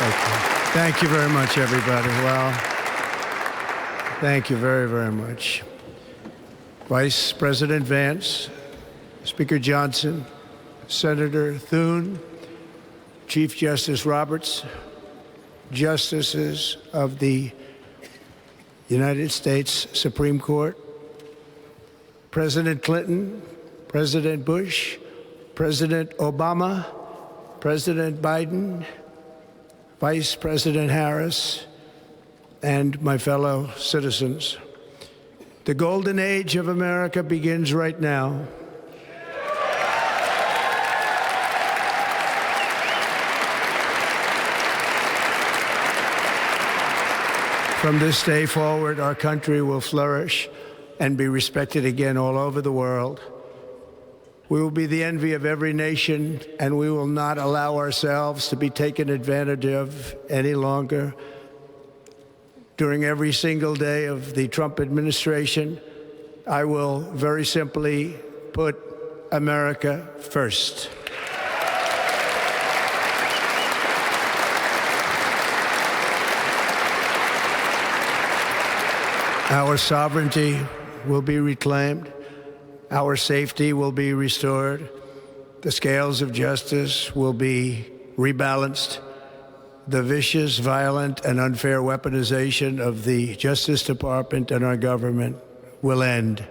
Thank you. Thank you very much, everybody. Well, thank you very, very much. Vice President Vance, Speaker Johnson, Senator Thune, Chief Justice Roberts, Justices of the United States Supreme Court, President Clinton, President Bush, President Obama, President Biden, Vice President Harris, and my fellow citizens. The golden age of America begins right now. From this day forward, our country will flourish and be respected again all over the world. We will be the envy of every nation, and we will not allow ourselves to be taken advantage of any longer. During every single day of the Trump administration, I will very simply put America first. Our sovereignty will be reclaimed. Our safety will be restored. The scales of justice will be rebalanced. The vicious, violent, and unfair weaponization of the Justice Department and our government will end.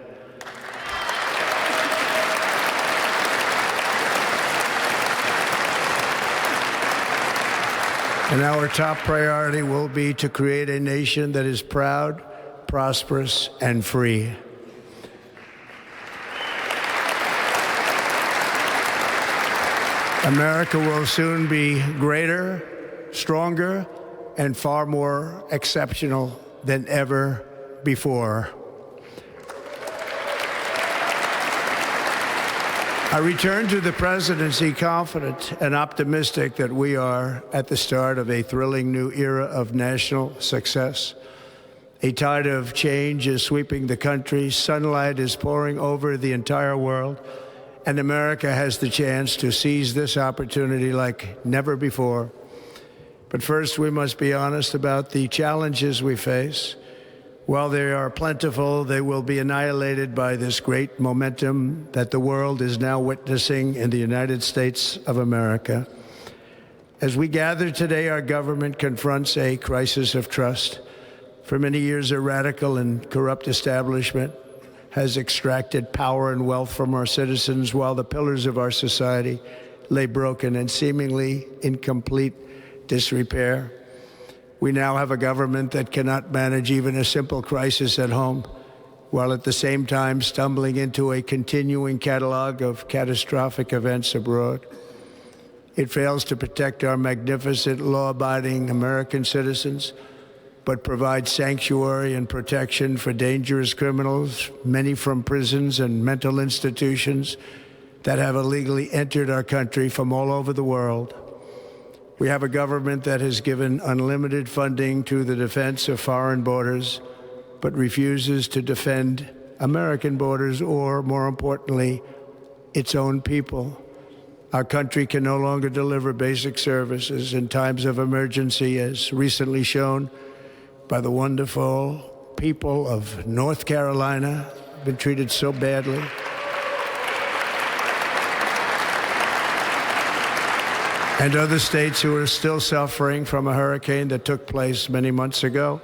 And our top priority will be to create a nation that is proud, prosperous, and free. America will soon be greater, stronger, and far more exceptional than ever before. I return to the presidency confident and optimistic that we are at the start of a thrilling new era of national success. A tide of change is sweeping the country. Sunlight is pouring over the entire world. And America has the chance to seize this opportunity like never before. But first, we must be honest about the challenges we face. While they are plentiful, they will be annihilated by this great momentum that the world is now witnessing in the United States of America. As we gather today, our government confronts a crisis of trust. For many years, a radical and corrupt establishment has extracted power and wealth from our citizens while the pillars of our society lay broken and seemingly in complete disrepair. We now have a government that cannot manage even a simple crisis at home, while at the same time stumbling into a continuing catalog of catastrophic events abroad. It fails to protect our magnificent, law-abiding American citizens, but provides sanctuary and protection for dangerous criminals, many from prisons and mental institutions that have illegally entered our country from all over the world. We have a government that has given unlimited funding to the defense of foreign borders, but refuses to defend American borders or, more importantly, its own people. Our country can no longer deliver basic services in times of emergency, as recently shown by the wonderful people of North Carolina, been treated so badly. And other states who are still suffering from a hurricane that took place many months ago.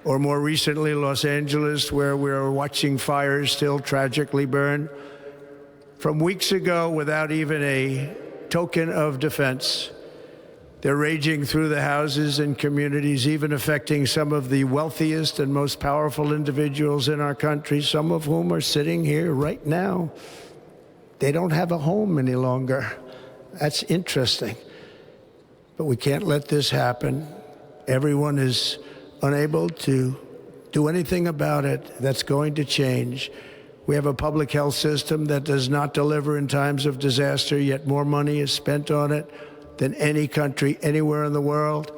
Or more recently, Los Angeles, where we're watching fires still tragically burn from weeks ago without even a token of defense. They're raging through the houses and communities, even affecting some of the wealthiest and most powerful individuals in our country, some of whom are sitting here right now. They don't have a home any longer. That's interesting. But we can't let this happen. Everyone is unable to do anything about it. That's going to change. We have a public health system that does not deliver in times of disaster, yet more money is spent on it than any country anywhere in the world.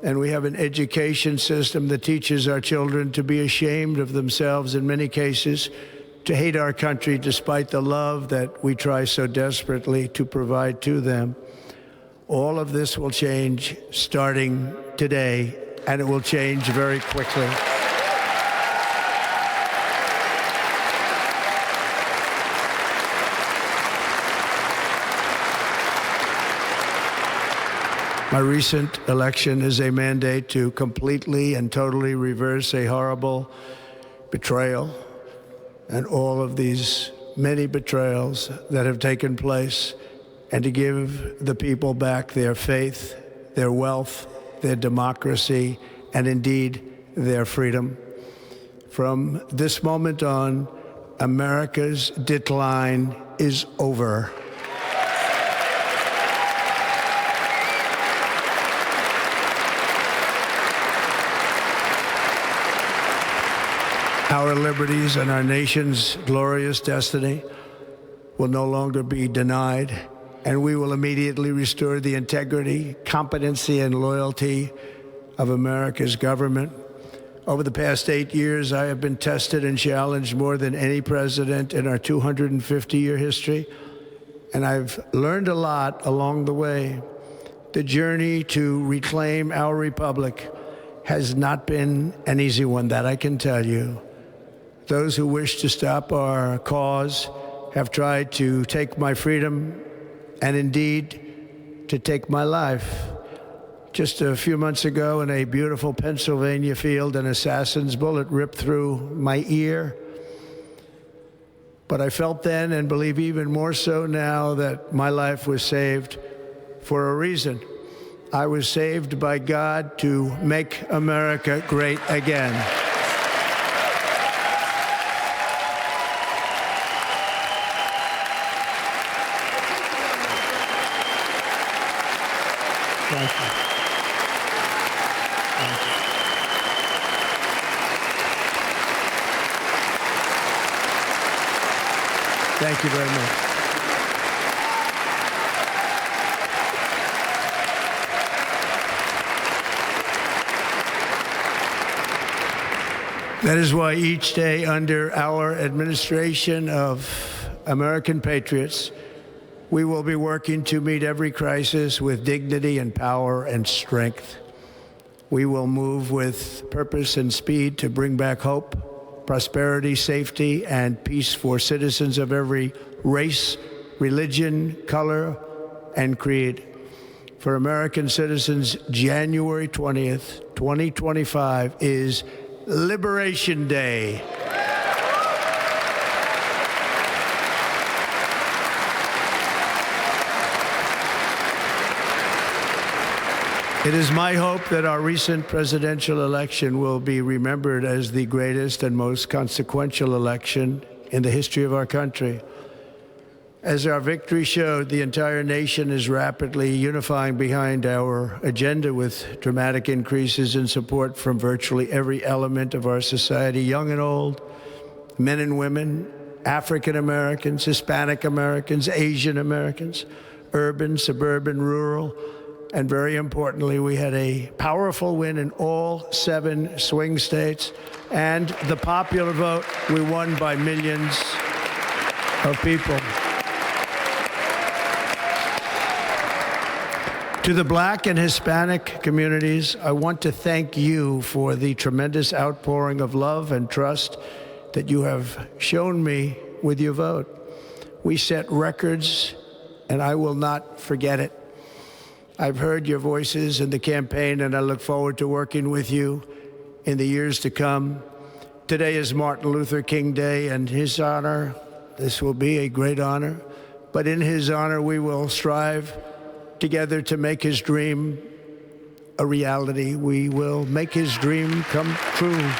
And we have an education system that teaches our children to be ashamed of themselves in many cases, to hate our country despite the love that we try so desperately to provide to them. All of this will change starting today, and it will change very quickly. My recent election is a mandate to completely and totally reverse a horrible betrayal and all of these many betrayals that have taken place, and to give the people back their faith, their wealth, their democracy, and indeed their freedom. From this moment on, America's decline is over. Our liberties and our nation's glorious destiny will no longer be denied, and we will immediately restore the integrity, competency, and loyalty of America's government. Over the past 8 years, I have been tested and challenged more than any president in our 250-year history, and I've learned a lot along the way. The journey to reclaim our republic has not been an easy one, that I can tell you. Those who wish to stop our cause have tried to take my freedom and indeed to take my life. Just a few months ago in a beautiful Pennsylvania field, an assassin's bullet ripped through my ear. But I felt then, and believe even more so now, that my life was saved for a reason. I was saved by God to make America great again. Thank you. Thank you. Thank you very much. That is why each day under our administration of American patriots, we will be working to meet every crisis with dignity and power and strength. We will move with purpose and speed to bring back hope, prosperity, safety, and peace for citizens of every race, religion, color, and creed. For American citizens, January 20th, 2025 is Liberation Day. It is my hope that our recent presidential election will be remembered as the greatest and most consequential election in the history of our country. As our victory showed, the entire nation is rapidly unifying behind our agenda with dramatic increases in support from virtually every element of our society, young and old, men and women, African Americans, Hispanic Americans, Asian Americans, urban, suburban, rural. And very importantly, we had a powerful win in all 7 swing states. And the popular vote, we won by millions of people. To the Black and Hispanic communities, I want to thank you for the tremendous outpouring of love and trust that you have shown me with your vote. We set records, and I will not forget it. I've heard your voices in the campaign, and I look forward to working with you in the years to come. Today is Martin Luther King Day, and his honor, this will be a great honor, but in his honor, we will strive together to make his dream a reality. We will make his dream come true.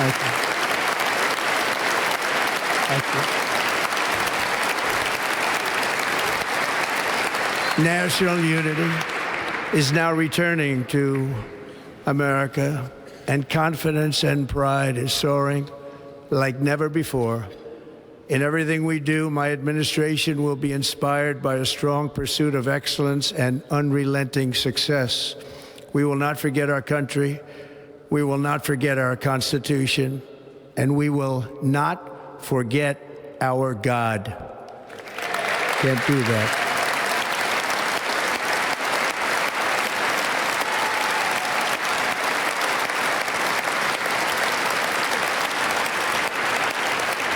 Thank you. Thank you. National unity is now returning to America, and confidence and pride is soaring like never before. In everything we do, my administration will be inspired by a strong pursuit of excellence and unrelenting success. We will not forget our country. We will not forget our Constitution, and we will not forget our God. Can't do that.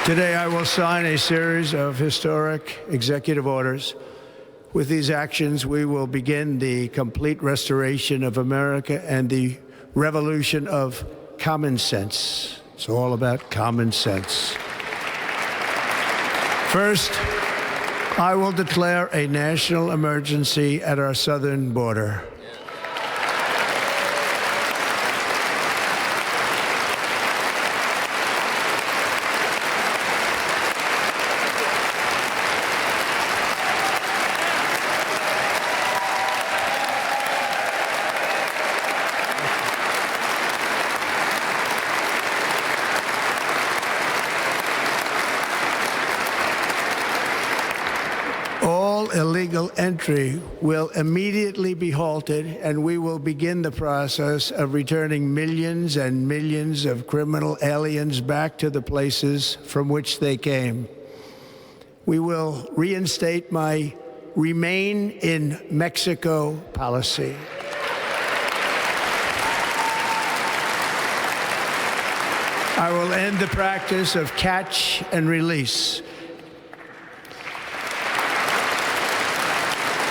Today, I will sign a series of historic executive orders. With these actions, we will begin the complete restoration of America and the revolution of common sense. It's all about common sense. First, I will declare a national emergency at our southern border. Illegal entry will immediately be halted, and we will begin the process of returning millions and millions of criminal aliens back to the places from which they came. We will reinstate my Remain in Mexico policy. I will end the practice of catch and release.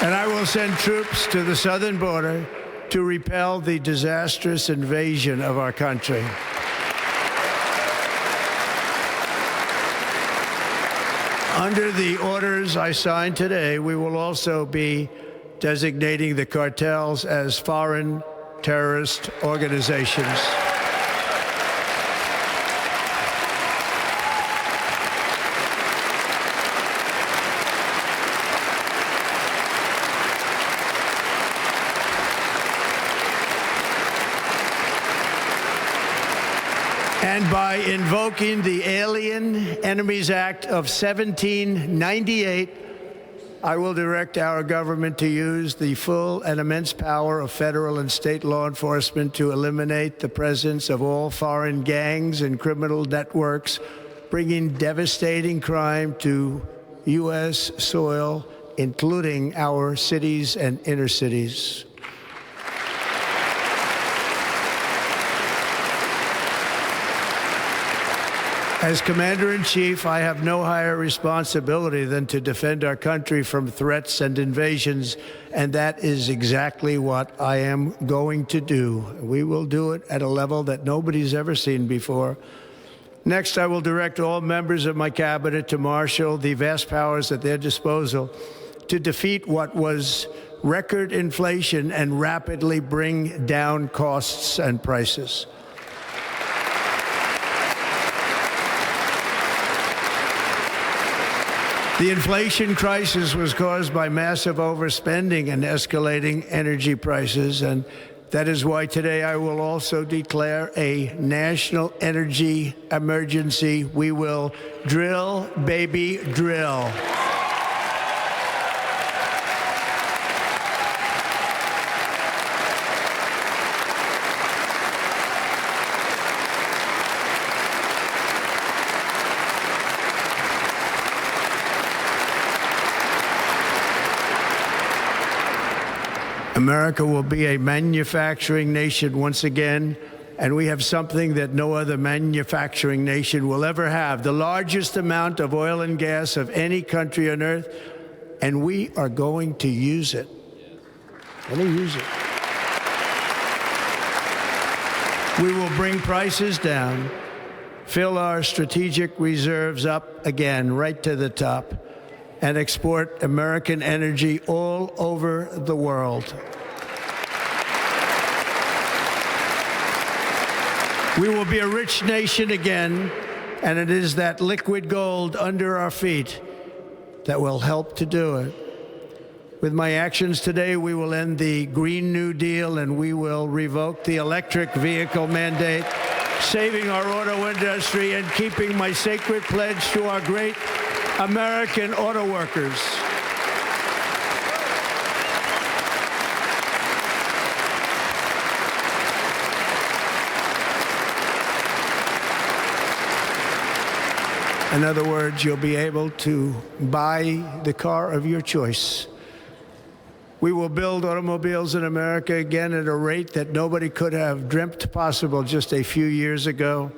And I will send troops to the southern border to repel the disastrous invasion of our country. Under the orders I signed today, we will also be designating the cartels as foreign terrorist organizations. And by invoking the Alien Enemies Act of 1798, I will direct our government to use the full and immense power of federal and state law enforcement to eliminate the presence of all foreign gangs and criminal networks, bringing devastating crime to U.S. soil, including our cities and inner cities. As Commander-in-Chief, I have no higher responsibility than to defend our country from threats and invasions, and that is exactly what I am going to do. We will do it at a level that nobody's ever seen before. Next, I will direct all members of my cabinet to marshal the vast powers at their disposal to defeat what was record inflation and rapidly bring down costs and prices. The inflation crisis was caused by massive overspending and escalating energy prices, and that is why today I will also declare a national energy emergency. We will drill, baby, drill. America will be a manufacturing nation once again, and we have something that no other manufacturing nation will ever have, the largest amount of oil and gas of any country on earth, and we are going to use it. We will bring prices down, fill our strategic reserves up again, right to the top, and export American energy all over the world. We will be a rich nation again, and it is that liquid gold under our feet that will help to do it. With my actions today, we will end the Green New Deal, and we will revoke the electric vehicle mandate, saving our auto industry and keeping my sacred pledge to our great American auto workers. In other words, you'll be able to buy the car of your choice. We will build automobiles in America again at a rate that nobody could have dreamt possible just a few years ago.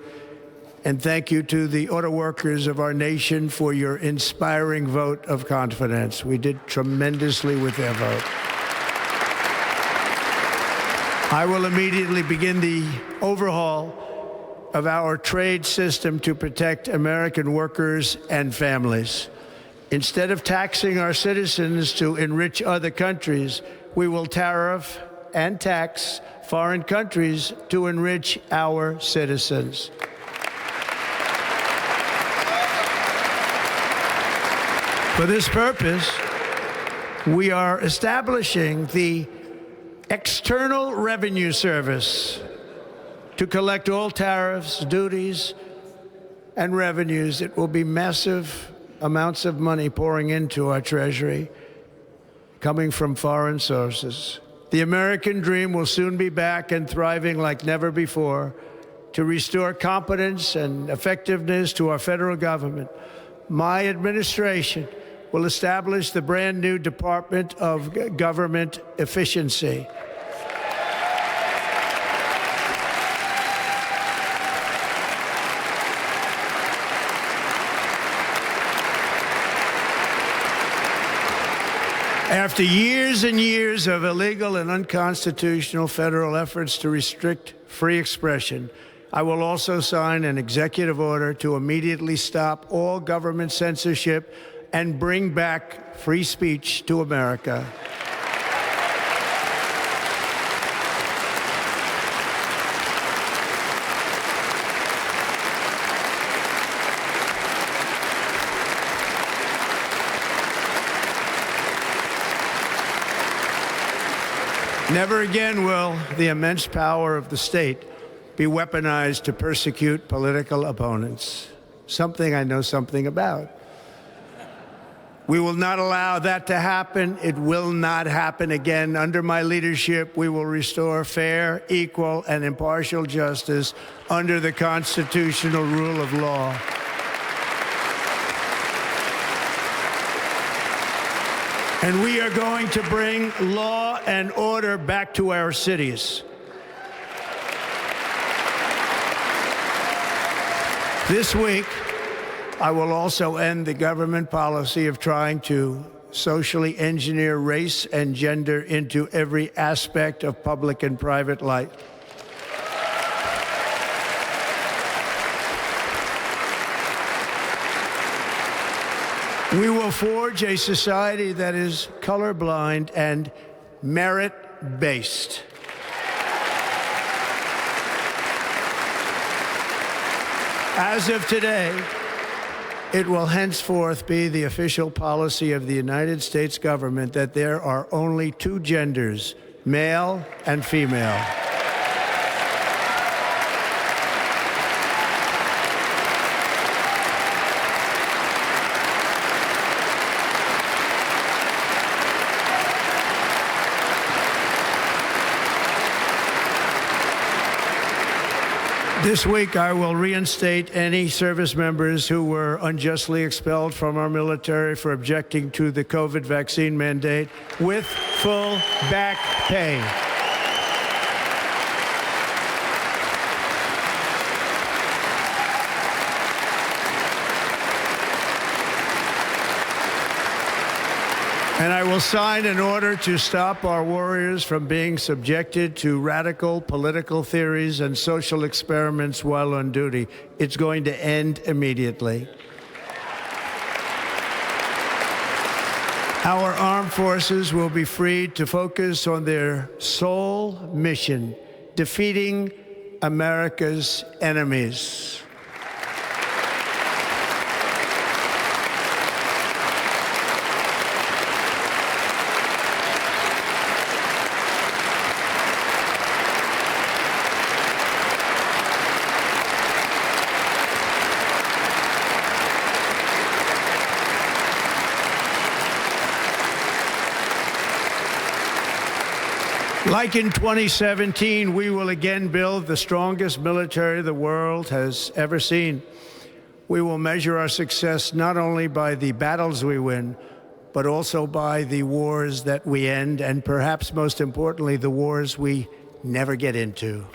And thank you to the auto workers of our nation for your inspiring vote of confidence. We did tremendously with their vote. I will immediately begin the overhaul of our trade system to protect American workers and families. Instead of taxing our citizens to enrich other countries, we will tariff and tax foreign countries to enrich our citizens. For this purpose, we are establishing the External Revenue Service to collect all tariffs, duties, and revenues. It will be massive amounts of money pouring into our Treasury, coming from foreign sources. The American dream will soon be back and thriving like never before to restore competence and effectiveness to our federal government. My administration will establish the brand new Department of Government Efficiency. After years and years of illegal and unconstitutional federal efforts to restrict free expression, I will also sign an executive order to immediately stop all government censorship and bring back free speech to America. Never again will the immense power of the state be weaponized to persecute political opponents, something I know something about. We will not allow that to happen. It will not happen again. Under my leadership, we will restore fair, equal, and impartial justice under the constitutional rule of law. And we are going to bring law and order back to our cities. This week, I will also end the government policy of trying to socially engineer race and gender into every aspect of public and private life. We will forge a society that is colorblind and merit-based. As of today, it will henceforth be the official policy of the United States government that there are only two genders, male and female. This week, I will reinstate any service members who were unjustly expelled from our military for objecting to the COVID vaccine mandate with full back pay. And I will sign an order to stop our warriors from being subjected to radical political theories and social experiments while on duty. It's going to end immediately. Our armed forces will be freed to focus on their sole mission, defeating America's enemies. Like in 2017, we will again build the strongest military the world has ever seen. We will measure our success not only by the battles we win, but also by the wars that we end, and perhaps most importantly, the wars we never get into.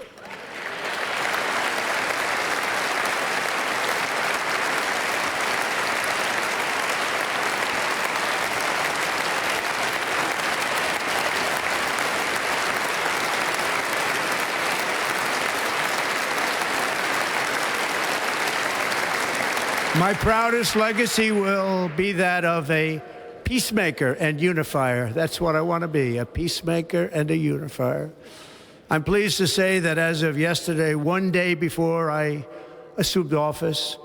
My proudest legacy will be that of a peacemaker and unifier. That's what I want to be, a peacemaker and a unifier. I'm pleased to say that as of yesterday, one day before I assumed office,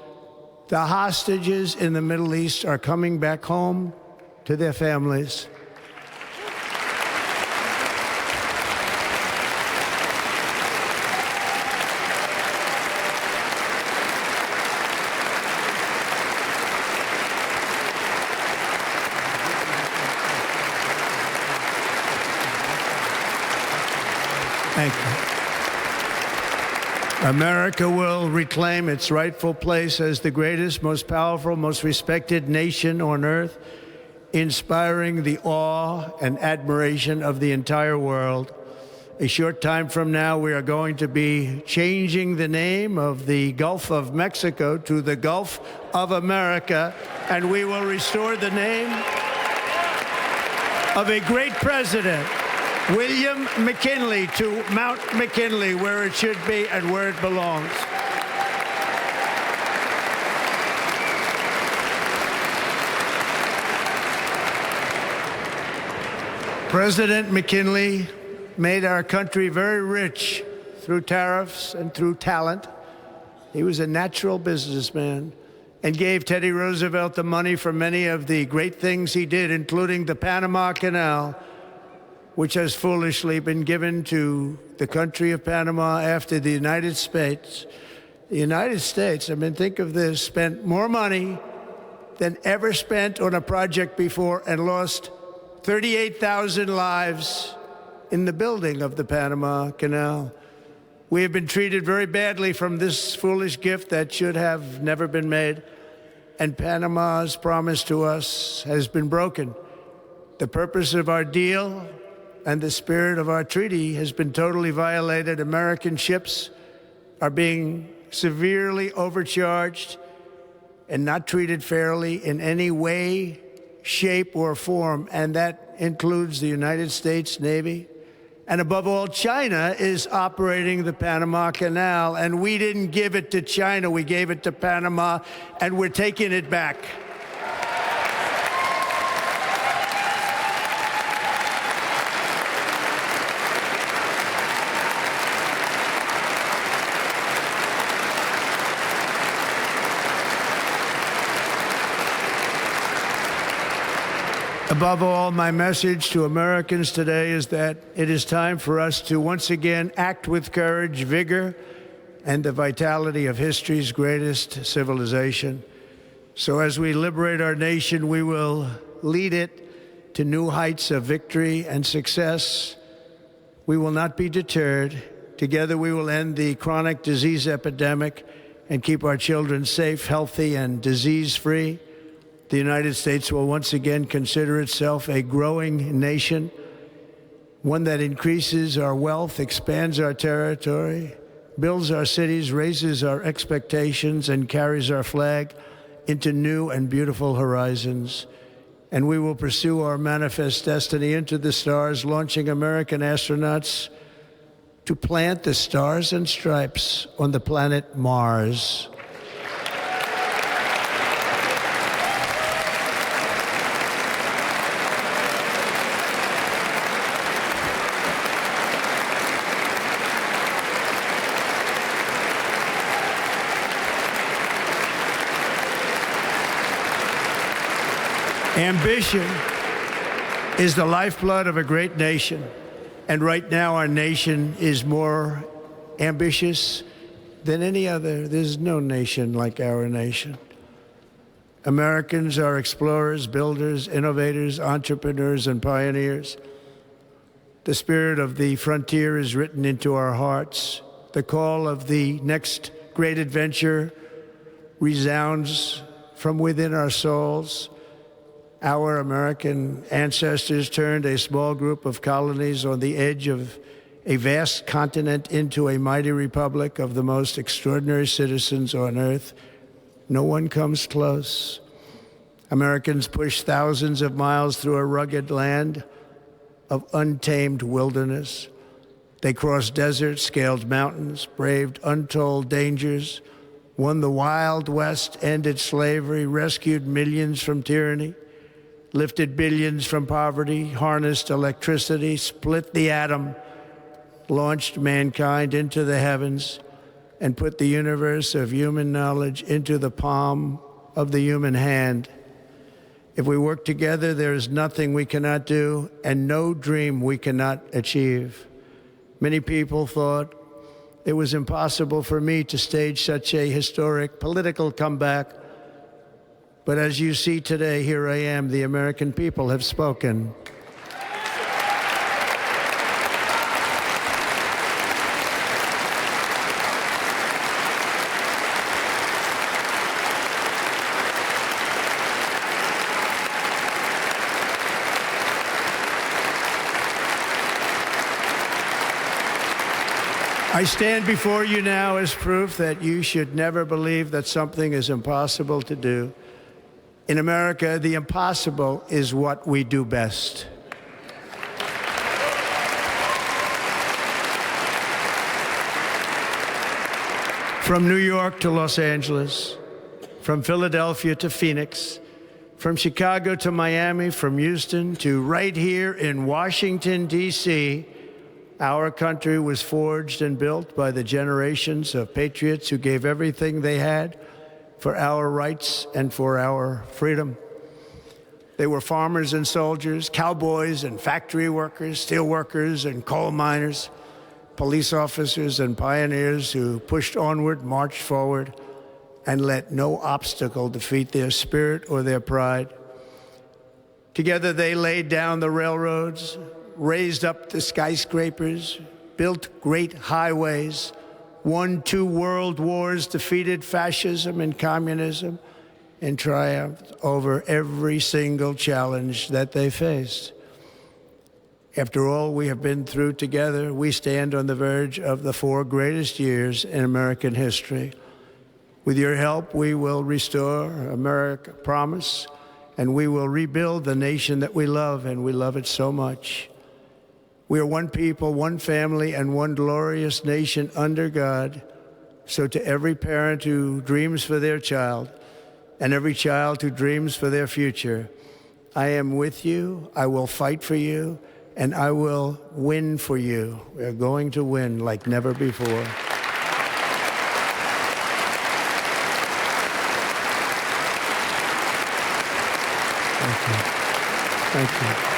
the hostages in the Middle East are coming back home to their families. Thank you. America will reclaim its rightful place as the greatest, most powerful, most respected nation on earth, inspiring the awe and admiration of the entire world. A short time from now, we are going to be changing the name of the Gulf of Mexico to the Gulf of America, and we will restore the name of a great president, William McKinley, to Mount McKinley, where it should be and where it belongs. President McKinley made our country very rich through tariffs and through talent. He was a natural businessman and gave Teddy Roosevelt the money for many of the great things he did, including the Panama Canal, which has foolishly been given to the country of Panama after the United States. The United States, I mean, think of this, spent more money than ever spent on a project before and lost 38,000 lives in the building of the Panama Canal. We have been treated very badly from this foolish gift that should have never been made, and Panama's promise to us has been broken. The purpose of our deal and the spirit of our treaty has been totally violated. American ships are being severely overcharged and not treated fairly in any way, shape, or form, and that includes the United States Navy. And above all, China is operating the Panama Canal, and we didn't give it to China, we gave it to Panama, and we're taking it back. Above all, my message to Americans today is that it is time for us to once again act with courage, vigor, and the vitality of history's greatest civilization. So as we liberate our nation, we will lead it to new heights of victory and success. We will not be deterred. Together we will end the chronic disease epidemic and keep our children safe, healthy, and disease-free. The United States will once again consider itself a growing nation, one that increases our wealth, expands our territory, builds our cities, raises our expectations, and carries our flag into new and beautiful horizons. And we will pursue our manifest destiny into the stars, launching American astronauts to plant the stars and stripes on the planet Mars. Ambition is the lifeblood of a great nation, and right now our nation is more ambitious than any other. There's no nation like our nation. Americans are explorers, builders, innovators, entrepreneurs, and pioneers. The spirit of the frontier is written into our hearts. The call of the next great adventure resounds from within our souls. Our American ancestors turned a small group of colonies on the edge of a vast continent into a mighty republic of the most extraordinary citizens on earth. No one comes close. Americans pushed thousands of miles through a rugged land of untamed wilderness. They crossed deserts, scaled mountains, braved untold dangers, won the Wild West, ended slavery, rescued millions from tyranny, lifted billions from poverty, harnessed electricity, split the atom, launched mankind into the heavens, and put the universe of human knowledge into the palm of the human hand. If we work together, there is nothing we cannot do and no dream we cannot achieve. Many people thought it was impossible for me to stage such a historic political comeback. But as you see today, here I am. The American people have spoken. I stand before you now as proof that you should never believe that something is impossible to do. In America, the impossible is what we do best. From New York to Los Angeles, from Philadelphia to Phoenix, from Chicago to Miami, from Houston to right here in Washington, D.C., our country was forged and built by the generations of patriots who gave everything they had for our rights and for our freedom. They were farmers and soldiers, cowboys and factory workers, steel workers and coal miners, police officers and pioneers who pushed onward, marched forward, and let no obstacle defeat their spirit or their pride. Together they laid down the railroads, raised up the skyscrapers, built great highways, won 2 world wars, defeated fascism and communism, and triumphed over every single challenge that they faced. After all we have been through together, we stand on the verge of the 4 greatest years in American history. With your help, we will restore America, promise, and we will rebuild the nation that we love, and we love it so much. We are one people, one family, and one glorious nation under God. So to every parent who dreams for their child, and every child who dreams for their future, I am with you, I will fight for you, and I will win for you. We are going to win like never before. Thank you. Thank you.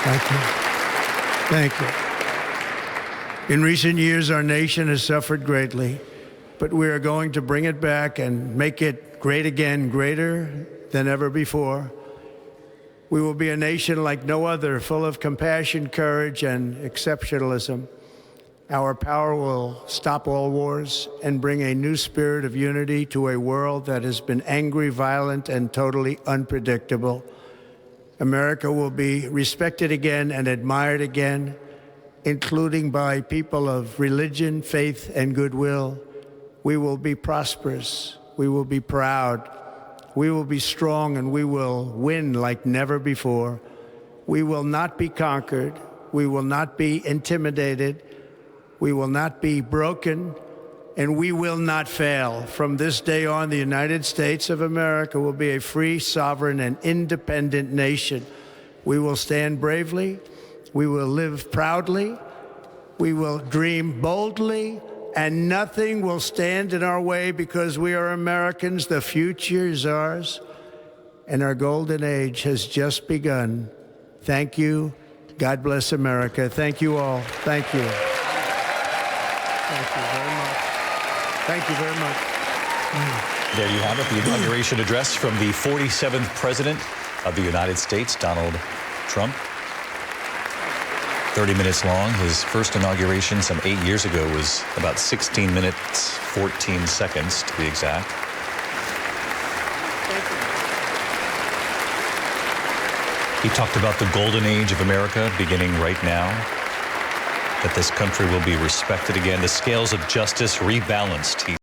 Thank you. Thank you. In recent years, our nation has suffered greatly, but we are going to bring it back and make it great again, greater than ever before. We will be a nation like no other, full of compassion, courage, and exceptionalism. Our power will stop all wars and bring a new spirit of unity to a world that has been angry, violent, and totally unpredictable. America will be respected again and admired again, including by people of religion, faith, and goodwill. We will be prosperous. We will be proud. We will be strong, and we will win like never before. We will not be conquered. We will not be intimidated. We will not be broken, and we will not fail. From this day on, the United States of America will be a free, sovereign, and independent nation. We will stand bravely. We will live proudly. We will dream boldly, and nothing will stand in our way because we are Americans. The future is ours, and our golden age has just begun. Thank you. God bless America. Thank you all. Thank you. Thank you very much. Thank you very much. There you have it, the inauguration address from the 47th President of the United States, Donald Trump. 30 minutes long. His first inauguration some 8 years ago was about 16 minutes, 14 seconds to be exact. He talked about the golden age of America beginning right now, that this country will be respected again. The scales of justice rebalanced, he